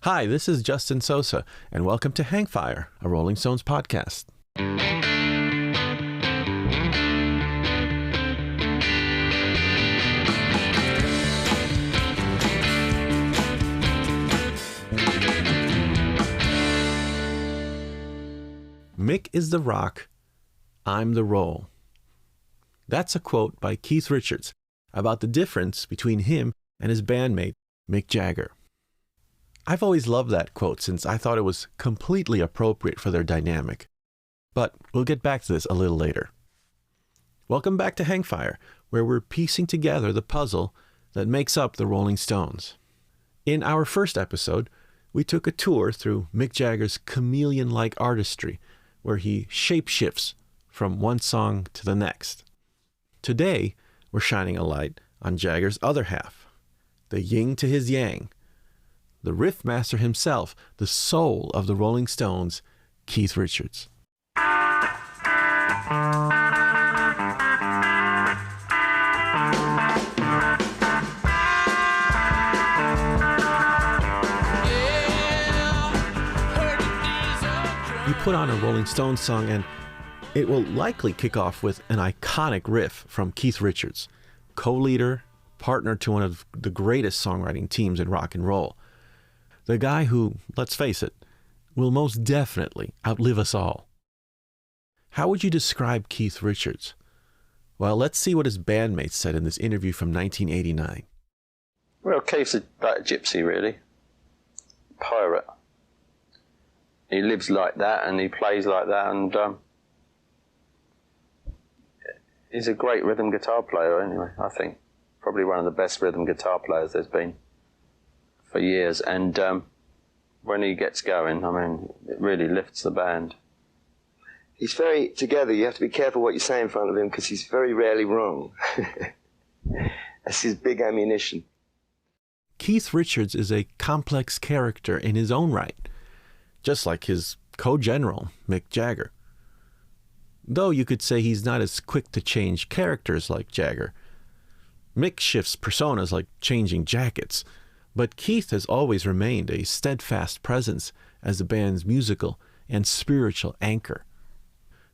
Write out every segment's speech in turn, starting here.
Hi, this is Justin Sosa, and welcome to Hangfire, a Rolling Stones podcast. Mick is the rock, I'm the roll. That's a quote by Keith Richards about the difference between him and his bandmate, Mick Jagger. I've always loved that quote since I thought it was completely appropriate for their dynamic. But we'll get back to this a little later. Welcome back to Hangfire, where we're piecing together the puzzle that makes up the Rolling Stones. In our first episode, we took a tour through Mick Jagger's chameleon-like artistry, where he shapeshifts from one song to the next. Today, we're shining a light on Jagger's other half, the yin to his yang, the RIffmaster himself, the soul of the Rolling Stones, Keith Richards. You put on a Rolling Stones song and it will likely kick off with an iconic riff from Keith Richards, co-leader, partner to one of the greatest songwriting teams in rock and roll. The guy who, let's face it, will most definitely outlive us all. How would you describe Keith Richards? Well, let's see what his bandmates said in this interview from 1989. Well, Keith's like a gypsy, really. Pirate. He lives like that and he plays like that, and he's a great rhythm guitar player anyway, I think. Probably one of the best rhythm guitar players there's been for years, and when he gets going, I mean, it really lifts the band. He's very together. You have to be careful what you say in front of him because he's very rarely wrong. That's his big ammunition. Keith Richards is a complex character in his own right, just like his co-general, Mick Jagger. Though you could say he's not as quick to change characters like Jagger. Mick shifts personas like changing jackets, but Keith has always remained a steadfast presence as the band's musical and spiritual anchor.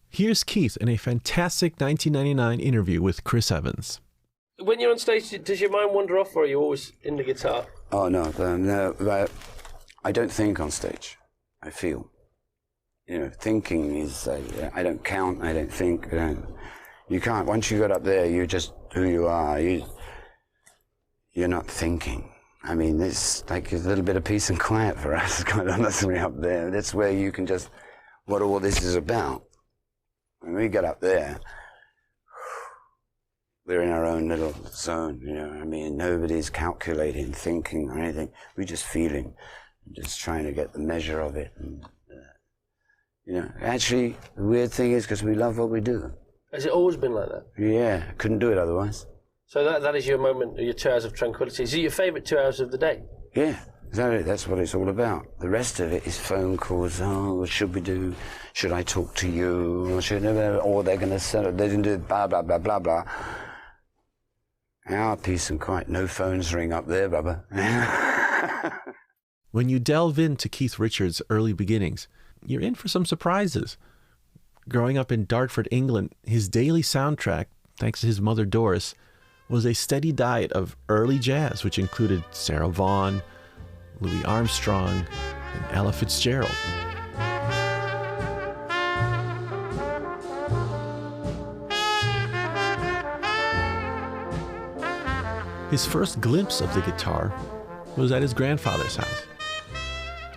Here's Keith in a fantastic 1999 interview with Chris Evans. When you're on stage, does your mind wander off, or are you always in the guitar? Oh, no, I don't think on stage. I feel. You know, thinking is, I don't count, I don't think, you can't. Once you get up there, you're just who you are. You're not thinking. I mean, it's like a little bit of peace and quiet for us, kind of honestly up there. That's where you can just, what all this is about. When we get up there, we're in our own little zone, you know. I mean, nobody's calculating, thinking, or anything. We're just feeling, just trying to get the measure of it. And, you know, actually, the weird thing is because we love what we do. Has it always been like that? Yeah, couldn't do it otherwise. So that is your moment, your 2 hours of tranquility. Is it your favourite 2 hours of the day? Yeah, exactly. That's what it's all about. The rest of it is phone calls. Oh, what should we do? Should I talk to you? Or they're going to send it. They didn't do blah, blah, blah, blah, blah. Our peace and quiet. No phones ring up there, Bubba. When you delve into Keith Richards' early beginnings, you're in for some surprises. Growing up in Dartford, England, his daily soundtrack, thanks to his mother Doris, was a steady diet of early jazz, which included Sarah Vaughan, Louis Armstrong, and Ella Fitzgerald. His first glimpse of the guitar was at his grandfather's house.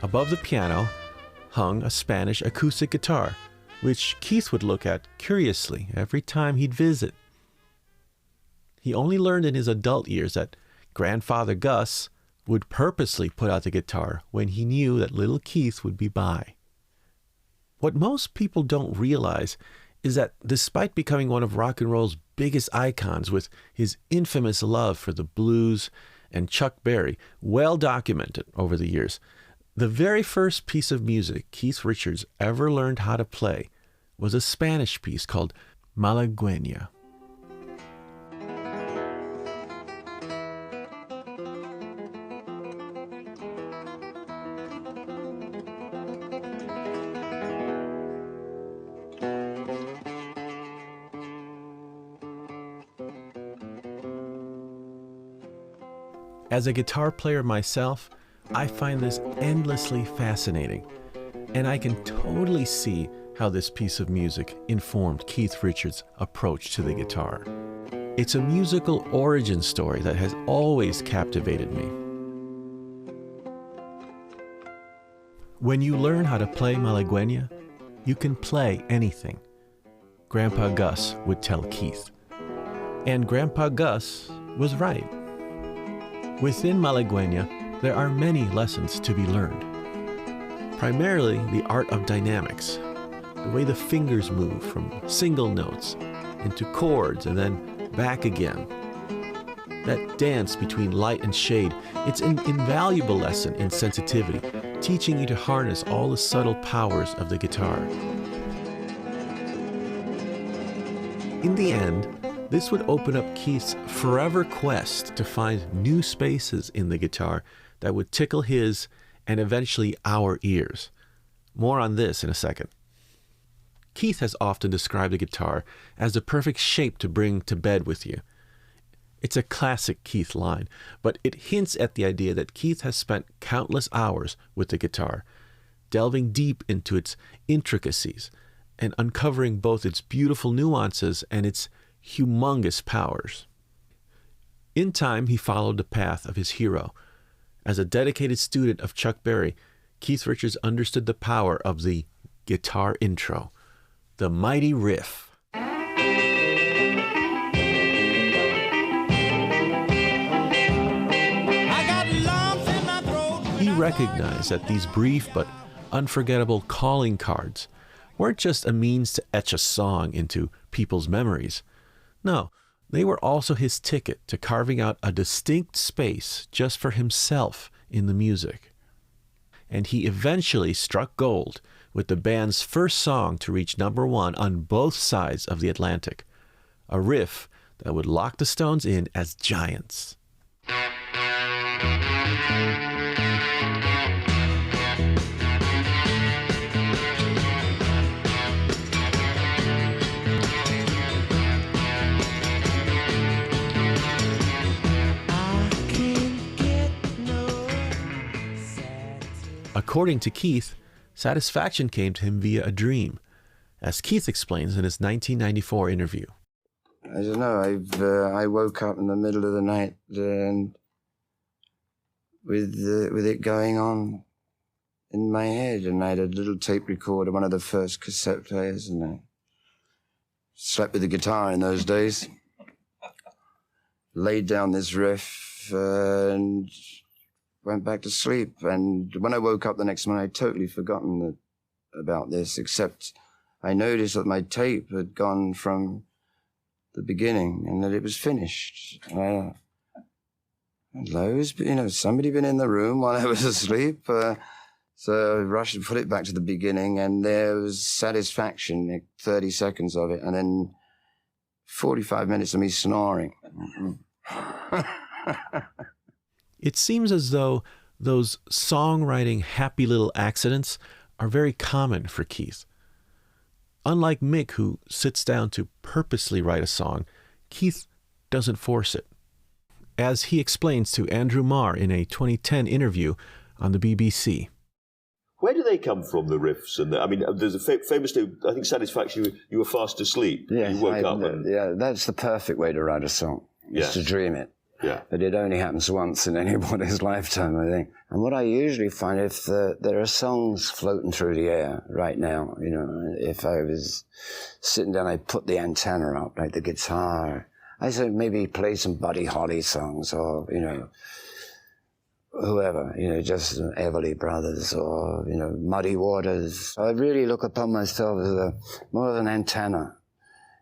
Above the piano hung a Spanish acoustic guitar, which Keith would look at curiously every time he'd visit. He only learned in his adult years that Grandfather Gus would purposely put out the guitar when he knew that little Keith would be by. What most people don't realize is that despite becoming one of rock and roll's biggest icons with his infamous love for the blues and Chuck Berry, well documented over the years, the very first piece of music Keith Richards ever learned how to play was a Spanish piece called Malagueña. As a guitar player myself, I find this endlessly fascinating, and I can totally see how this piece of music informed Keith Richards' approach to the guitar. It's a musical origin story that has always captivated me. When you learn how to play malagueña, you can play anything, Grandpa Gus would tell Keith. And Grandpa Gus was right. Within malagueña, there are many lessons to be learned. Primarily the art of dynamics, the way the fingers move from single notes into chords and then back again. That dance between light and shade, it's an invaluable lesson in sensitivity, teaching you to harness all the subtle powers of the guitar. In the end, this would open up Keith's forever quest to find new spaces in the guitar that would tickle his and eventually our ears. More on this in a second. Keith has often described the guitar as the perfect shape to bring to bed with you. It's a classic Keith line, but it hints at the idea that Keith has spent countless hours with the guitar, delving deep into its intricacies and uncovering both its beautiful nuances and its humongous powers. In time, he followed the path of his hero. As a dedicated student of Chuck Berry, Keith Richards understood the power of the guitar intro, the mighty riff. He recognized that these brief but unforgettable calling cards weren't just a means to etch a song into people's memories. No, they were also his ticket to carving out a distinct space just for himself in the music. And he eventually struck gold with the band's first song to reach #1 on both sides of the Atlantic, a riff that would lock the Stones in as giants. According to Keith, satisfaction came to him via a dream, as Keith explains in his 1994 interview. I don't know. I woke up in the middle of the night and with it going on in my head, and I had a little tape recorder, one of the first cassette players, and I slept with the guitar in those days. Laid down this riff and went back to sleep. And when I woke up the next morning, I'd totally forgotten about this, except I noticed that my tape had gone from the beginning and that it was finished. And somebody been in the room while I was asleep. So I rushed and put it back to the beginning, and there was satisfaction, like 30 seconds of it, and then 45 minutes of me snoring. It seems as though those songwriting happy little accidents are very common for Keith. Unlike Mick, who sits down to purposely write a song, Keith doesn't force it. As he explains to Andrew Marr in a 2010 interview on the BBC. Where do they come from, the riffs? And there's a famous, I think, Satisfaction, you were fast asleep. Yeah, you woke up. Yeah, that's the perfect way to write a song, is to dream it. Yeah. But it only happens once in anybody's lifetime, I think. And what I usually find, if there are songs floating through the air right now, if I was sitting down, I'd put the antenna up, like the guitar. I said maybe play some Buddy Holly songs, or, whoever, just Everly Brothers, or, Muddy Waters. I really look upon myself as more of an antenna.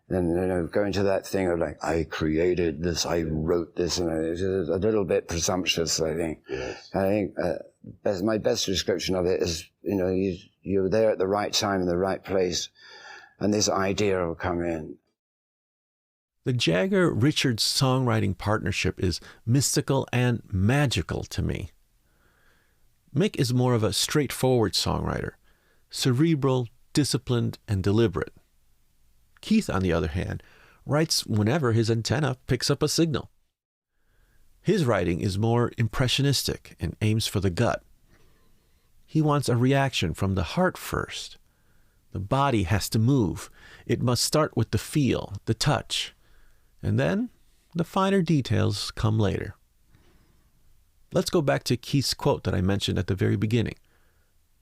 And, going to that thing of like, I created this, I wrote this, and it's a little bit presumptuous, I think. Yes. I think my best description of it is, you're there at the right time in the right place, and this idea will come in. The Jagger-Richards songwriting partnership is mystical and magical to me. Mick is more of a straightforward songwriter, cerebral, disciplined, and deliberate. Keith, on the other hand, writes whenever his antenna picks up a signal. His writing is more impressionistic and aims for the gut. He wants a reaction from the heart first. The body has to move. It must start with the feel, the touch, and then the finer details come later. Let's go back to Keith's quote that I mentioned at the very beginning.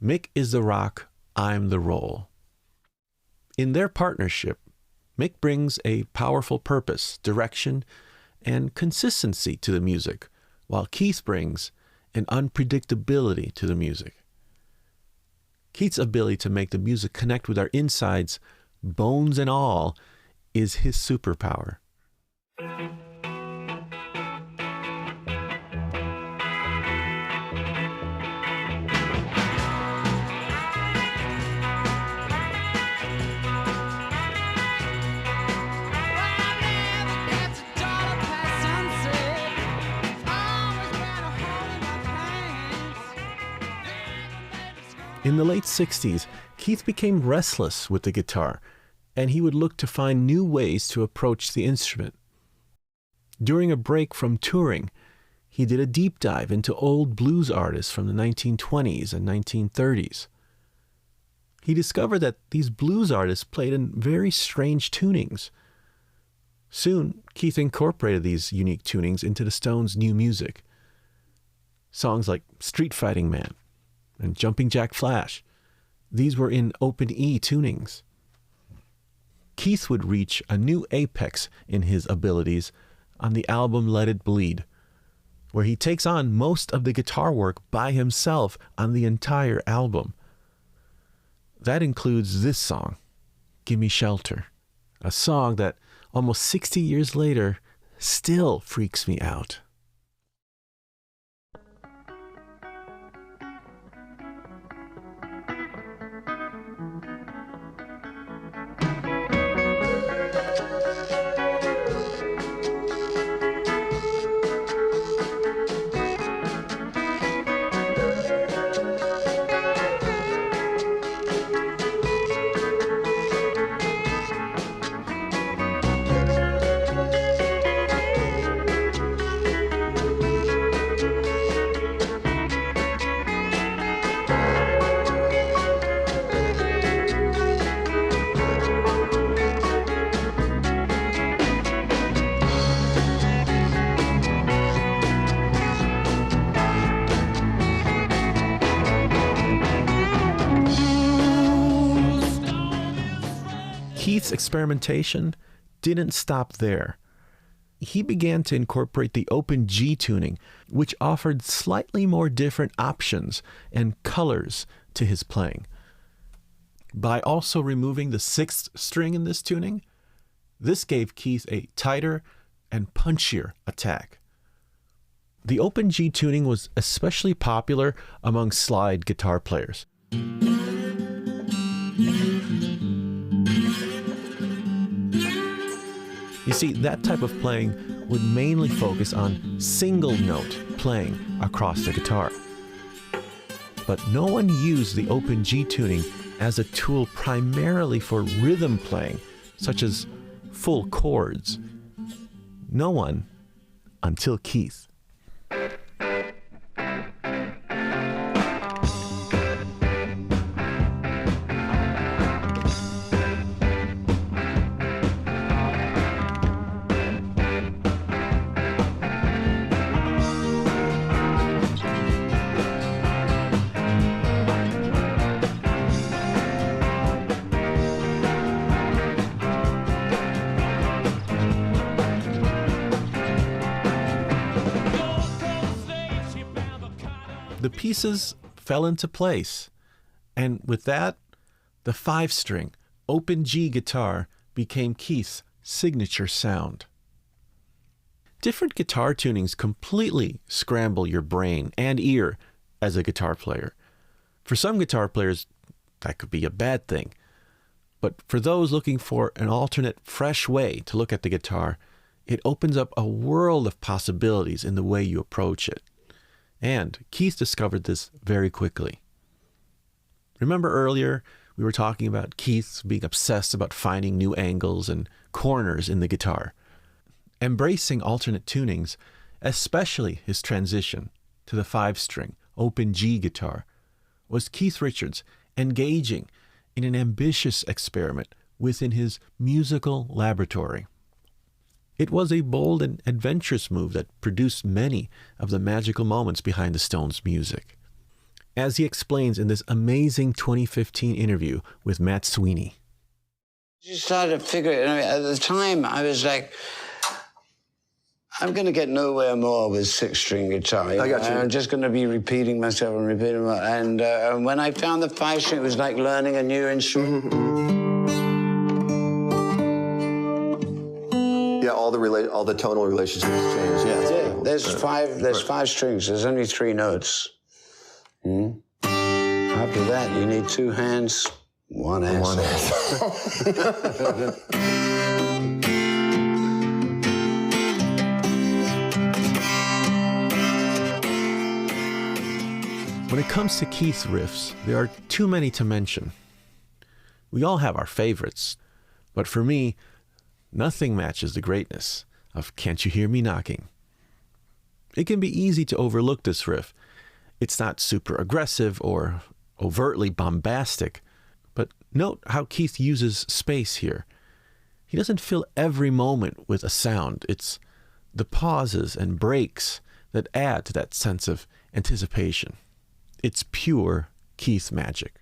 Mick is the rock, I'm the roll. In their partnership, Mick brings a powerful purpose, direction, and consistency to the music, while Keith brings an unpredictability to the music. Keith's ability to make the music connect with our insides, bones and all, is his superpower. In the late 60s, Keith became restless with the guitar, and he would look to find new ways to approach the instrument. During a break from touring, he did a deep dive into old blues artists from the 1920s and 1930s. He discovered that these blues artists played in very strange tunings. Soon, Keith incorporated these unique tunings into the Stones' new music. Songs like Street Fighting Man and Jumping Jack Flash, these were in open E tunings. Keith would reach a new apex in his abilities on the album Let It Bleed, where he takes on most of the guitar work by himself on the entire album. That includes this song, Gimme Shelter, a song that almost 60 years later still freaks me out. Keith's experimentation didn't stop there. He began to incorporate the open G tuning, which offered slightly more different options and colors to his playing. By also removing the sixth string in this tuning, this gave Keith a tighter and punchier attack. The open G tuning was especially popular among slide guitar players. You see, that type of playing would mainly focus on single note playing across the guitar. But no one used the open G tuning as a tool primarily for rhythm playing, such as full chords. No one until Keith. The pieces fell into place, and with that, the 5-string open G guitar became Keith's signature sound. Different guitar tunings completely scramble your brain and ear as a guitar player. For some guitar players, that could be a bad thing. But for those looking for an alternate, fresh way to look at the guitar, it opens up a world of possibilities in the way you approach it. And Keith discovered this very quickly. Remember earlier, we were talking about Keith being obsessed about finding new angles and corners in the guitar. Embracing alternate tunings especially his transition to the 5-string open G guitar, was Keith Richards engaging in an ambitious experiment within his musical laboratory. It was a bold and adventurous move that produced many of the magical moments behind the Stones' music. As he explains in this amazing 2015 interview with Matt Sweeney. You started to figure it. I mean, at the time, I was like, I'm going to get nowhere more with 6-string guitar. I got you. I'm just going to be repeating myself and repeating myself. And when I found the 5-string, it was like learning a new instrument. Yeah, all the tonal relationships change. Yeah, there's 5 strings. There's only 3 notes. After that, you need 2 hands, 1 ass. 1 ass. When it comes to Keith's riffs, there are too many to mention. We all have our favorites, but for me, nothing matches the greatness of Can't You Hear Me Knocking. It can be easy to overlook this riff. It's not super aggressive or overtly bombastic, but note how Keith uses space here. He doesn't fill every moment with a sound. It's the pauses and breaks that add to that sense of anticipation. It's pure Keith magic.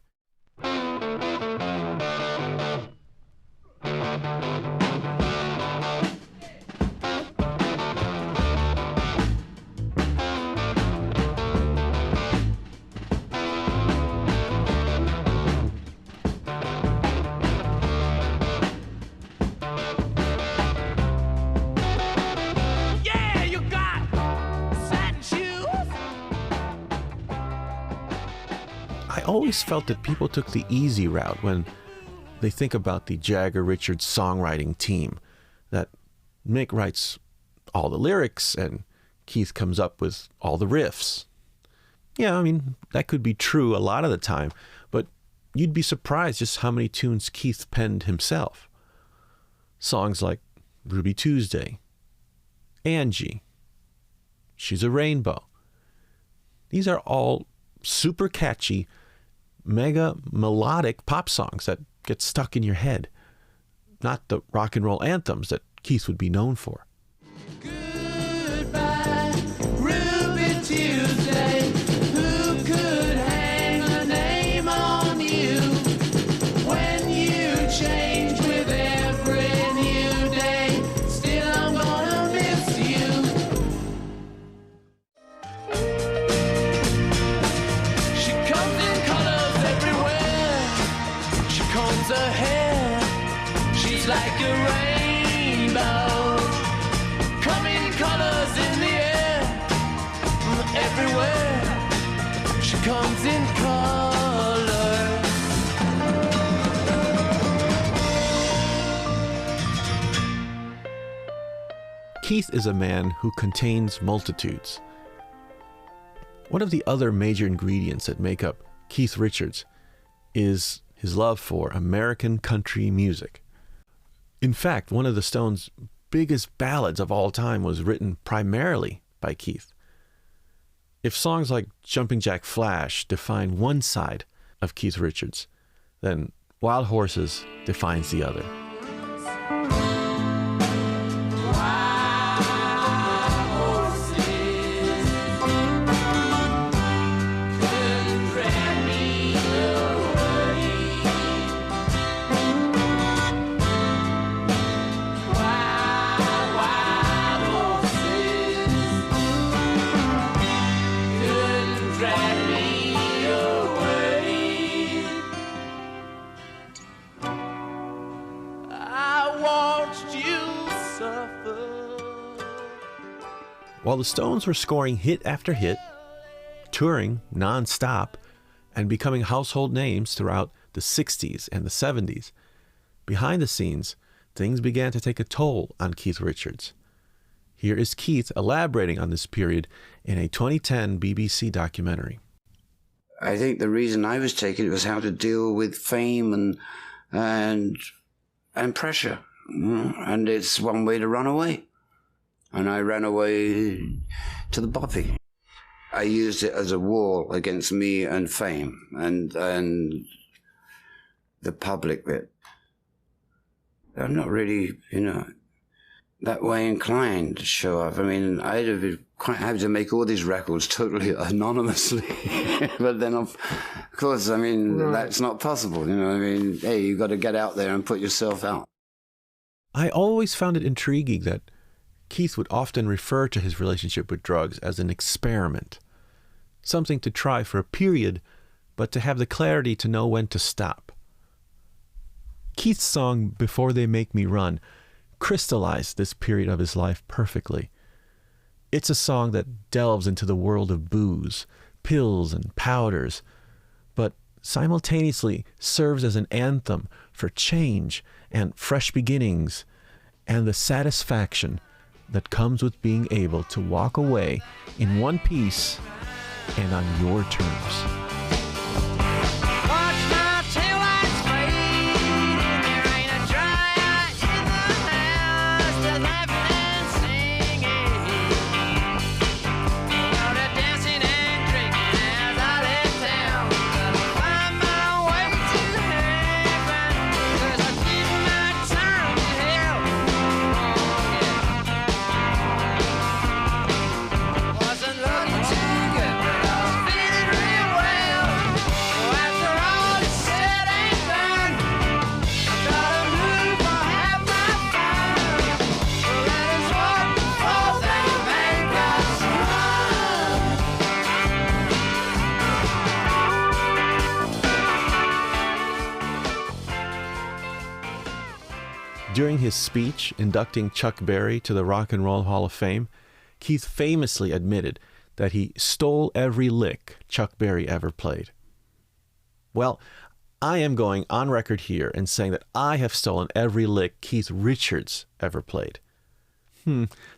I always felt that people took the easy route when they think about the Jagger-Richards songwriting team, that Mick writes all the lyrics and Keith comes up with all the riffs. Yeah, I mean, that could be true a lot of the time, but you'd be surprised just how many tunes Keith penned himself. Songs like Ruby Tuesday, Angie, She's a Rainbow. These are all super catchy, mega melodic pop songs that get stuck in your head, not the rock and roll anthems that Keith would be known for. Goodbye, Ruby Tuesday. Who could hang a name on you when you change with every new day? Still, I'm gonna miss you. She comes in colors everywhere. She combs her hair. She's like a rainbow. Come in colors in the air. Everywhere. She comes in color. Keith is a man who contains multitudes. One of the other major ingredients that make up Keith Richards is his love for American country music. In fact, one of the Stones' biggest ballads of all time was written primarily by Keith. If songs like Jumping Jack Flash define one side of Keith Richards, then Wild Horses defines the other. While the Stones were scoring hit after hit, touring non-stop, and becoming household names throughout the 60s and the 70s, behind the scenes, things began to take a toll on Keith Richards. Here is Keith elaborating on this period in a 2010 BBC documentary. I think the reason I was taking it was how to deal with fame and pressure. And it's one way to run away. and I ran away to the boppy. I used it as a wall against me and fame and the public bit. I'm not really, that way inclined to show up. I mean, I'd have been quite happy to make all these records totally anonymously. But then, of course, I mean, that's not possible. I mean, hey, you've got to get out there and put yourself out. I always found it intriguing that Keith would often refer to his relationship with drugs as an experiment, something to try for a period, but to have the clarity to know when to stop. Keith's song, Before They Make Me Run, crystallized this period of his life perfectly. It's a song that delves into the world of booze, pills, and powders, but simultaneously serves as an anthem for change and fresh beginnings and the satisfaction that comes with being able to walk away in one piece and on your terms. During his speech inducting Chuck Berry to the Rock and Roll Hall of Fame, Keith famously admitted that he stole every lick Chuck Berry ever played. Well, I am going on record here and saying that I have stolen every lick Keith Richards ever played.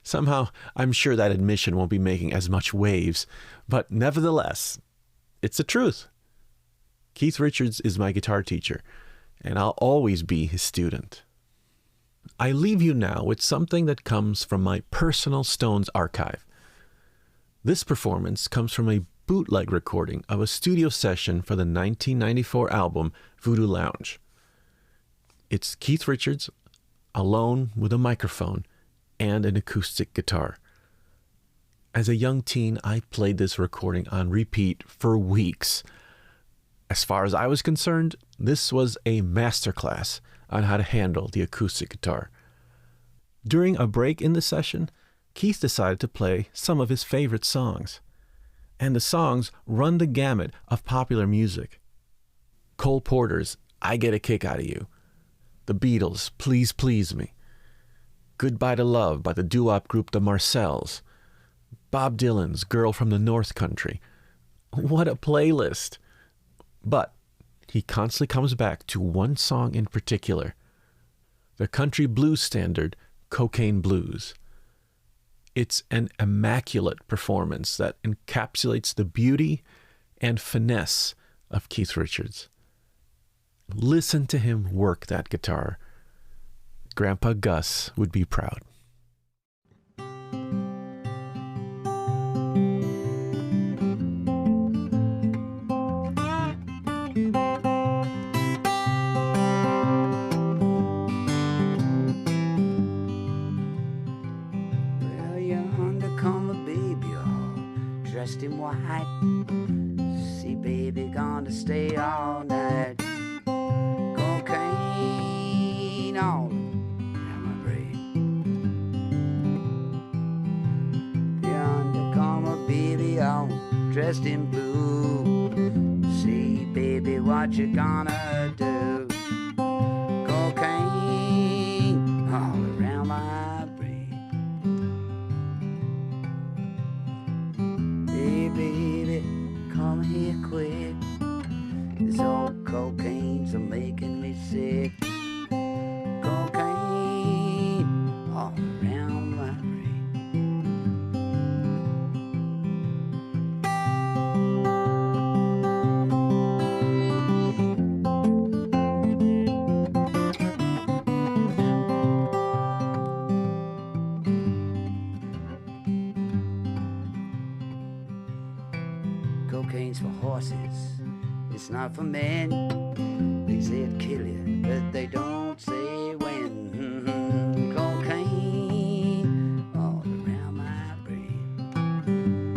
Somehow, I'm sure that admission won't be making as much waves, but nevertheless, it's the truth. Keith Richards is my guitar teacher, and I'll always be his student. I leave you now with something that comes from my personal Stones archive. This performance comes from a bootleg recording of a studio session for the 1994 album Voodoo Lounge. It's Keith Richards alone with a microphone and an acoustic guitar. As a young teen, I played this recording on repeat for weeks. As far as I was concerned, this was a masterclass on how to handle the acoustic guitar. During a break in the session, Keith decided to play some of his favorite songs. And the songs run the gamut of popular music. Cole Porter's I Get a Kick Out of You, The Beatles' Please Please Me, Goodbye to Love by the doo-wop group The Marcells, Bob Dylan's Girl from the North Country. What a playlist! But he constantly comes back to one song in particular, the country blues standard, Cocaine Blues. It's an immaculate performance that encapsulates the beauty and finesse of Keith Richards. Listen to him work that guitar. Grandpa Gus would be proud. Dressed in white, see baby gonna stay all night. Cocaine all around my brain. The undercover baby all dressed in blue. See baby what you gonna do. Cocaine all around my brain. Baby, come here quick. This old cocaine's making me sick. Cocaine all around my brain. It's not for men. They say it'll kill you, but they don't say when. Cocaine all around my brain.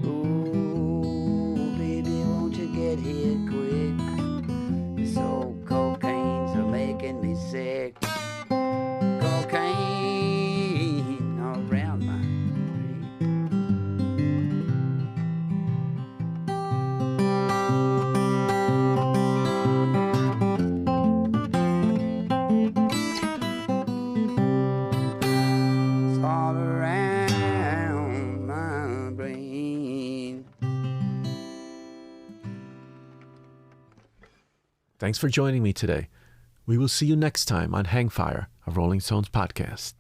Oh, baby, won't you get here quick? This old cocaine's are making me sick. Cocaine all around my all around my brain. Thanks for joining me today. We will see you next time on Hangfire, a Rolling Stones podcast.